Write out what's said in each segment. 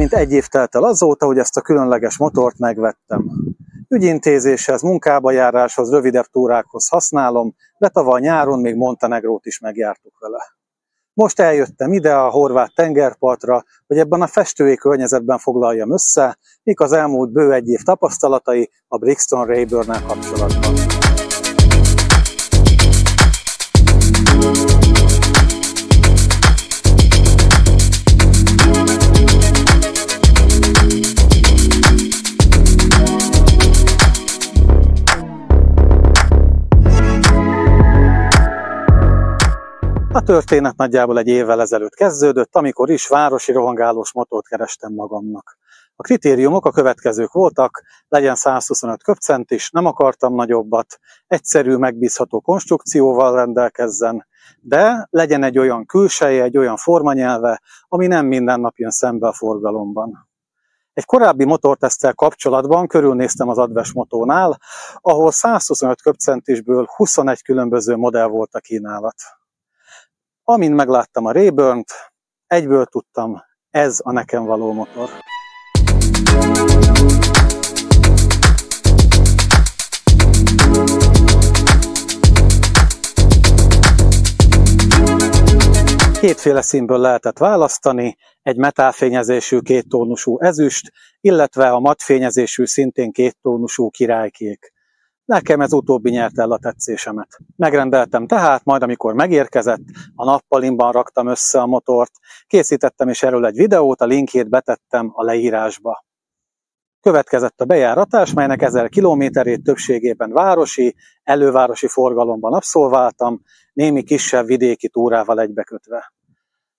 mint egy év telt el azóta, hogy ezt a különleges motort megvettem. Ügyintézéshez, munkába járáshoz, rövidebb túrákhoz használom, de tavaly nyáron még Montenegrót is megjártuk vele. Most eljöttem ide a horvát tengerpartra, hogy ebben a festői környezetben foglaljam össze, mik az elmúlt bő egy év tapasztalatai a Brixton Rayburnnel kapcsolatban. A történet nagyjából egy évvel ezelőtt kezdődött, amikor is városi rohangálós motort kerestem magamnak. A kritériumok a következők voltak: legyen 125 köbcentis, nem akartam nagyobbat, egyszerű, megbízható konstrukcióval rendelkezzen, de legyen egy olyan külseje, egy olyan formanyelve, ami nem minden nap jön szembe a forgalomban. Egy korábbi motorteszttel kapcsolatban körülnéztem az Adves Motónál, ahol 125 köbcentisből 21 különböző modell volt a kínálat. Amint megláttam a Rayburnt, egyből tudtam, ez a nekem való motor. Kétféle színből lehetett választani, egy metálfényezésű kéttónusú ezüst, illetve a mattfényezésű szintén kéttónusú királykék. Nekem ez utóbbi nyerte el a tetszésemet. Megrendeltem tehát, majd amikor megérkezett, a nappalimban raktam össze a motort, készítettem is erről egy videót, a linkjét betettem a leírásba. Következett a bejáratás, melynek 1000 kilométerét többségében városi, elővárosi forgalomban abszolváltam, némi kisebb vidéki túrával egybekötve.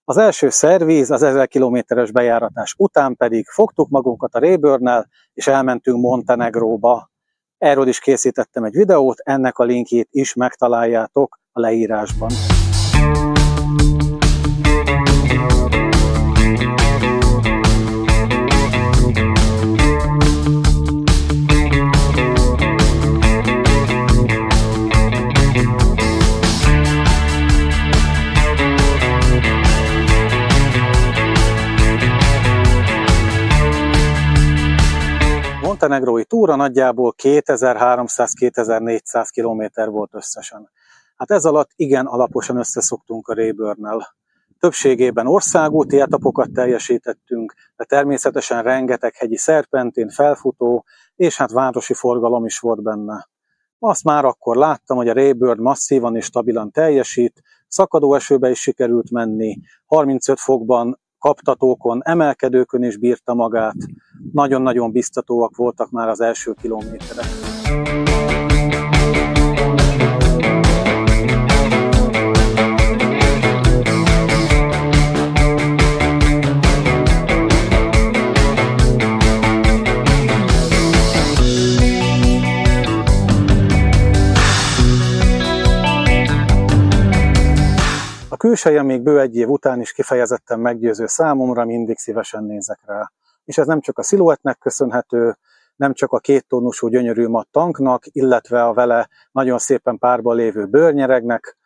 Az első szervíz, az 1000 kilométeres bejáratás után pedig fogtuk magunkat a Rayburnnel, és elmentünk Montenegróba. Erről is készítettem egy videót, ennek a linkjét is megtaláljátok a leírásban. Montenegrói túra nagyjából 2300-2400 km volt összesen. Hát ez alatt igen alaposan összeszoktunk a Rayburnnel. Többségében országúti etapokat teljesítettünk, de természetesen rengeteg hegyi szerpentén, felfutó, és hát városi forgalom is volt benne. Azt már akkor láttam, hogy a Rayburn masszívan és stabilan teljesít, szakadó esőbe is sikerült menni, 35 fokban, kaptatókon, emelkedőkön is bírta magát, nagyon-nagyon biztatóak voltak már az első kilométerek. A külseje még bő egy év után is kifejezetten meggyőző számomra, mindig szívesen nézek rá. És ez nem csak a sziluettnek köszönhető, nem csak a kéttónusú gyönyörű matt tanknak, illetve a vele nagyon szépen párban lévő bőrnyeregnek,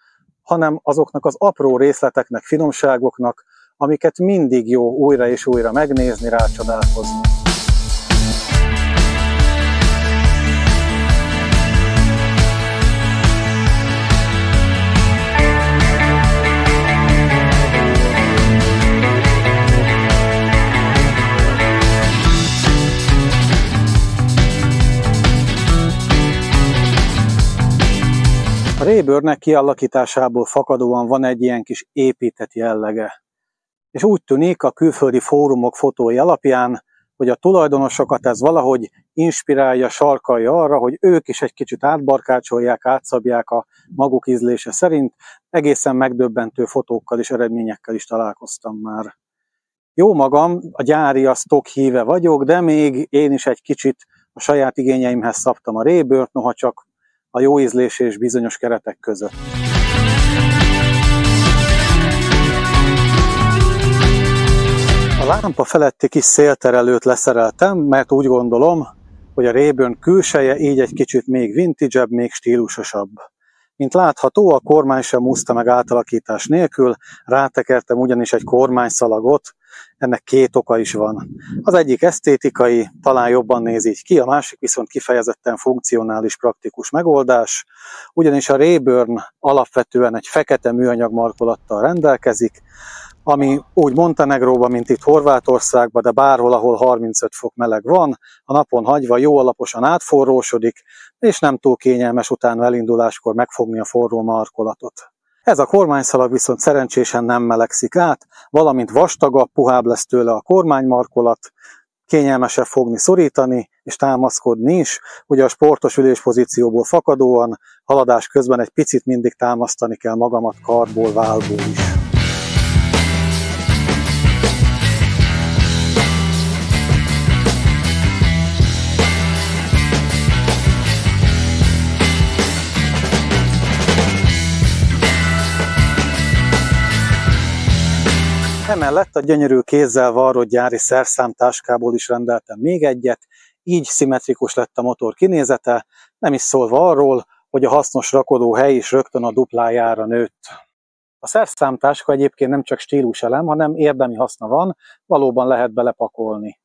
hanem azoknak az apró részleteknek, finomságoknak, amiket mindig jó újra és újra megnézni, rácsodálkozni. A Rayburn kialakításából fakadóan van egy ilyen kis épített jellege. És úgy tűnik a külföldi fórumok fotói alapján, hogy a tulajdonosokat ez valahogy inspirálja, sarkalja arra, hogy ők is egy kicsit átbarkácsolják, átszabják a maguk ízlése szerint. Egészen megdöbbentő fotókkal és eredményekkel is találkoztam már. Jó magam, a gyári, a stock híve vagyok, de még én is egy kicsit a saját igényeimhez szabtam a Rayburnt, noha csak a jó ízlés és bizonyos keretek között. A lámpa feletti kis szélterelőt leszereltem, mert úgy gondolom, hogy a Rayburn külseje így egy kicsit még vintage-ebb, még stílusosabb. Mint látható, a kormány sem úszta meg átalakítás nélkül, rátekertem ugyanis egy kormányszalagot, Ennek két oka is van. Az egyik esztétikai, talán jobban néz így ki, a másik viszont kifejezetten funkcionális, praktikus megoldás, ugyanis a Rayburn alapvetően egy fekete műanyag markolattal rendelkezik, ami úgy Montenegróban, mint itt Horvátországban, de bárhol, ahol 35 fok meleg van, a napon hagyva jó alaposan átforrósodik, és nem túl kényelmes utána elinduláskor megfogni a forró markolatot. Ez a kormányszalag viszont szerencsésen nem melegszik át, valamint vastagabb, puhább lesz tőle a kormánymarkolat, kényelmesebb fogni, szorítani és támaszkodni is, ugye a sportos üléspozícióból fakadóan haladás közben egy picit mindig támasztani kell magamat karból, vállból is. Emellett a gyönyörű kézzel varrott gyári szerszámtáskából is rendeltem még egyet, így szimmetrikus lett a motor kinézete, nem is szólva arról, hogy a hasznos rakodóhely is rögtön a duplájára nőtt. A szerszámtáska egyébként nem csak stíluselem, hanem érdemi haszna van, valóban lehet belepakolni.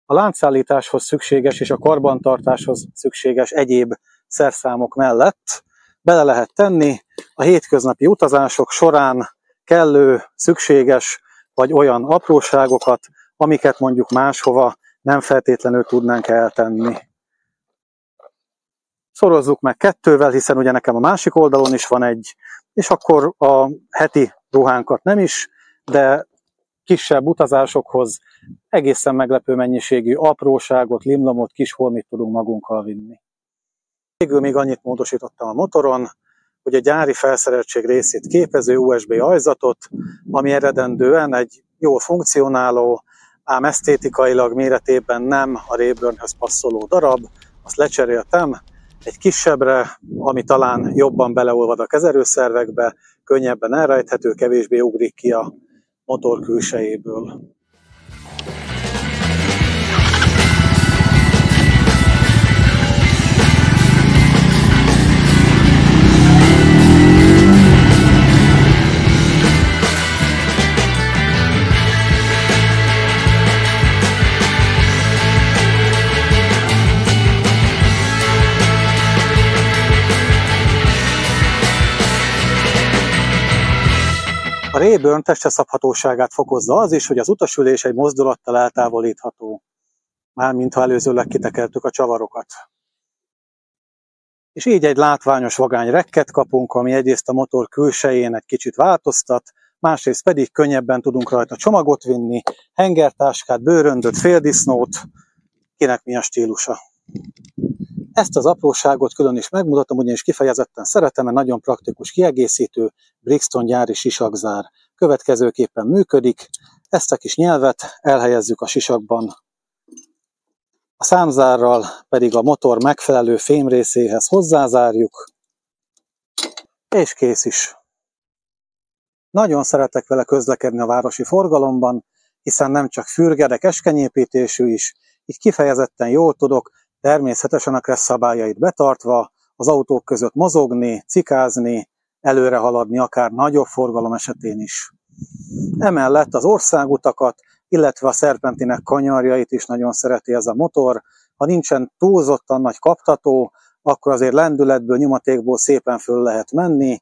A láncszállításhoz szükséges és a karbantartáshoz szükséges egyéb szerszámok mellett bele lehet tenni a hétköznapi utazások során kellő, szükséges vagy olyan apróságokat, amiket mondjuk máshova nem feltétlenül tudnánk eltenni. Szorozzuk meg 2-vel, hiszen ugye nekem a másik oldalon is van egy, és akkor a heti ruhánkat nem is, de kisebb utazásokhoz egészen meglepő mennyiségű apróságot, limlomot, kis holmit tudunk magunkkal vinni. Végül még annyit módosítottam a motoron, hogy a gyári felszereltség részét képező USB ajzatot, ami eredendően egy jól funkcionáló, ám esztétikailag méretében nem a Rayburnhöz passzoló darab, azt lecseréltem egy kisebbre, ami talán jobban beleolvad a kezelőszervekbe, könnyebben elrejthető, kevésbé ugrik ki a motor külsejéből. A Rayburn testre szabhatóságát fokozza az is, hogy az utasülés egy mozdulattal eltávolítható, mármint ha előzőleg kitekertük a csavarokat. És így egy látványos vagány rekket kapunk, ami egyrészt a motor külsején egy kicsit változtat, másrészt pedig könnyebben tudunk rajta csomagot vinni, hengertáskát, bőröndöt, féldisznót, kinek mi a stílusa. Ezt az apróságot külön is megmutatom, ugyanis kifejezetten szeretem, mert nagyon praktikus kiegészítő, Brixton gyári sisakzár. Következőképpen működik, ezt a kis nyelvet elhelyezzük a sisakban, a számzárral pedig a motor megfelelő fémrészéhez hozzázárjuk, és kész is. Nagyon szeretek vele közlekedni a városi forgalomban, hiszen nem csak fürge, de keskenyépítésű is, így kifejezetten jól tudok, természetesen a kressz szabályait betartva, az autók között mozogni, cikázni, előre haladni akár nagyobb forgalom esetén is. Emellett az országutakat, illetve a szerpentinek kanyarjait is nagyon szereti ez a motor. Ha nincsen túlzottan nagy kaptató, akkor azért lendületből, nyomatékból szépen föl lehet menni.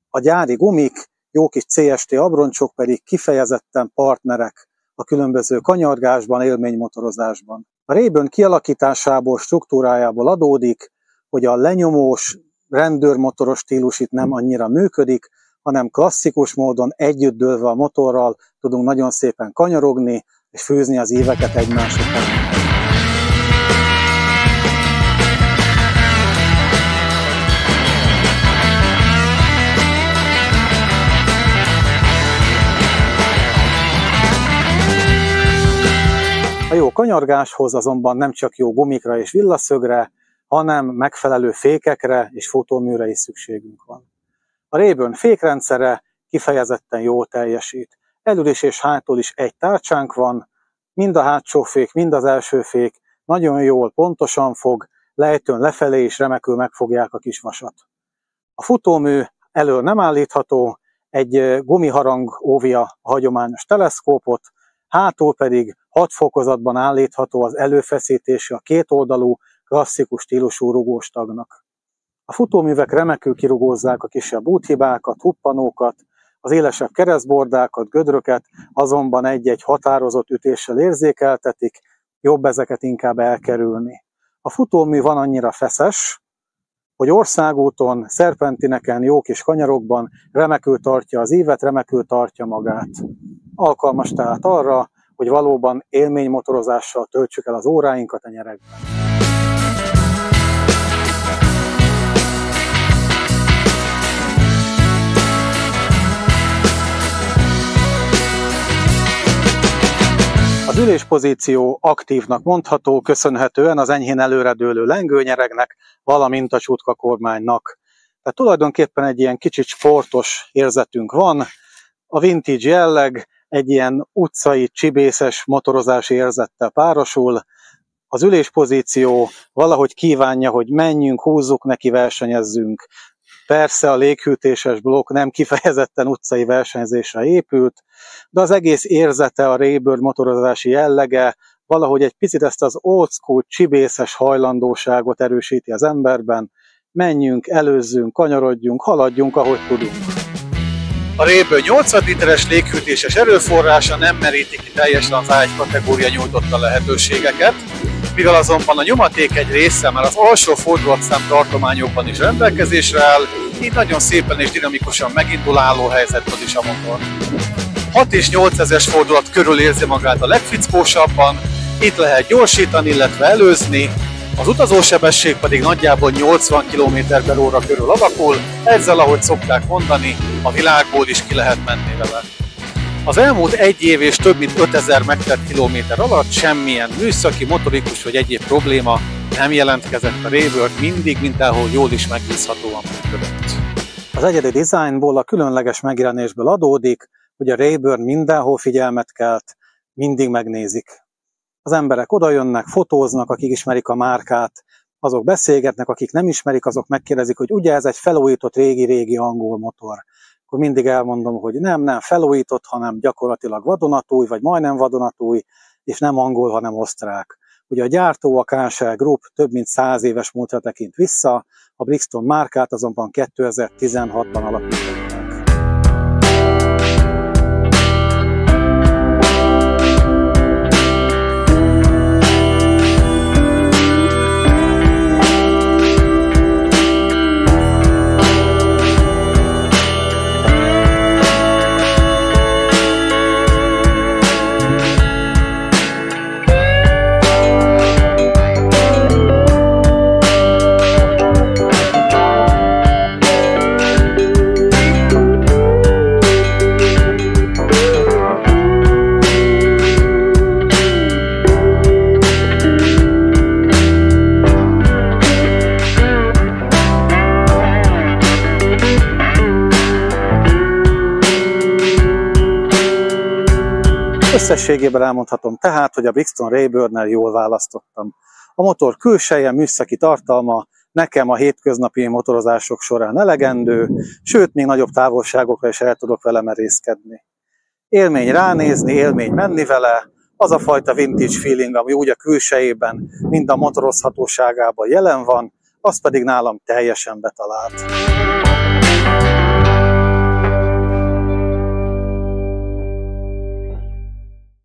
A gyári gumik, jó kis CST abroncsok pedig kifejezetten partnerek a különböző kanyargásban, élménymotorozásban. A Rayburn kialakításából, struktúrájából adódik, hogy a lenyomós, rendőrmotoros stílus itt nem annyira működik, hanem klasszikus módon együtt dőlve a motorral tudunk nagyon szépen kanyarogni, és fűzni az íveket egymás után. A jó kanyargáshoz azonban nem csak jó gumikra és villaszögre, hanem megfelelő fékekre és futóműre is szükségünk van. A Rayburn fékrendszere kifejezetten jól teljesít. Elől is és hátul is egy tárcsánk van, mind a hátsó fék, mind az első fék nagyon jól, pontosan fog, lejtőn lefelé is remekül megfogják a kis vasat. A futómű elől nem állítható, egy gumiharang óvja a hagyományos teleszkópot, hátul pedig 6 fokozatban állítható az előfeszítése a kétoldalú, klasszikus stílusú rugóstagnak. A futóművek remekül kirugózzák a kisebb úthibákat, huppanókat, az élesebb keresztbordákat, gödröket azonban egy-egy határozott ütéssel érzékeltetik, jobb ezeket inkább elkerülni. A futómű van annyira feszes, hogy országúton, szerpentineken, jó kis kanyarokban remekül tartja az ívet, remekül tartja magát. Alkalmas tehát arra, hogy valóban élménymotorozással töltsük el az óráinkat a nyeregben. Az üléspozíció aktívnak mondható, köszönhetően az enyhén előredőlő lengőnyeregnek, valamint a csutkakormánynak. Tehát tulajdonképpen egy ilyen kicsit sportos érzetünk van, a vintage jelleg egy ilyen utcai, csibészes motorozási érzettel párosul, az üléspozíció valahogy kívánja, hogy menjünk, húzzuk neki, versenyezzünk. Persze a léghűtéses blokk nem kifejezetten utcai versenyzésre épült, de az egész érzete, a Raybird motorozási jellege valahogy egy picit ezt az old school csibészes hajlandóságot erősíti az emberben. Menjünk, előzzünk, kanyarodjunk, haladjunk, ahogy tudunk. A Raybird 80 literes léghűtéses erőforrása nem meríti ki teljesen az A1 kategória nyújtotta lehetőségeket, mivel azonban a nyomaték egy része már az alsó fordulatszám tartományokban is rendelkezésre áll, így nagyon szépen és dinamikusan megindul állóhelyzetben is a motor. 6 és 8000-es fordulat körül érzi magát a legfickósabban, itt lehet gyorsítani, illetve előzni, az utazósebesség pedig nagyjából 80 km/h körül alakul, ezzel, ahogy szokták mondani, a világból is ki lehet menni vele. Az elmúlt egy év és több mint 5000 megtett kilométer alatt semmilyen műszaki, motorikus vagy egyéb probléma nem jelentkezett a Raybird, mindig mindenhol jól is megbízhatóan működött. Az egyedi dizájnból, a különleges megjelenésből adódik, hogy a Raybird mindenhol figyelmet kelt, mindig megnézik. Az emberek odajönnek, fotóznak, akik ismerik a márkát, azok beszélgetnek, akik nem ismerik, azok megkérdezik, hogy ugye ez egy felújított régi-régi angol motor. Akkor mindig elmondom, hogy nem felújított, hanem gyakorlatilag vadonatúj, vagy majdnem vadonatúj, és nem angol, hanem osztrák. Ugye a gyártó, a Kansel Group több mint 100 éves múltra tekint vissza, a Brixton márkát azonban 2016-ban alapították. Összességében elmondhatom tehát, hogy a Brixton Raybirdnél jól választottam. A motor külseje, műszaki tartalma nekem a hétköznapi motorozások során elegendő, sőt, még nagyobb távolságokra is el tudok vele merészkedni. Élmény ránézni, élmény menni vele, az a fajta vintage feeling, ami úgy a külsejében, mind a motorozhatóságában jelen van, az pedig nálam teljesen betalált.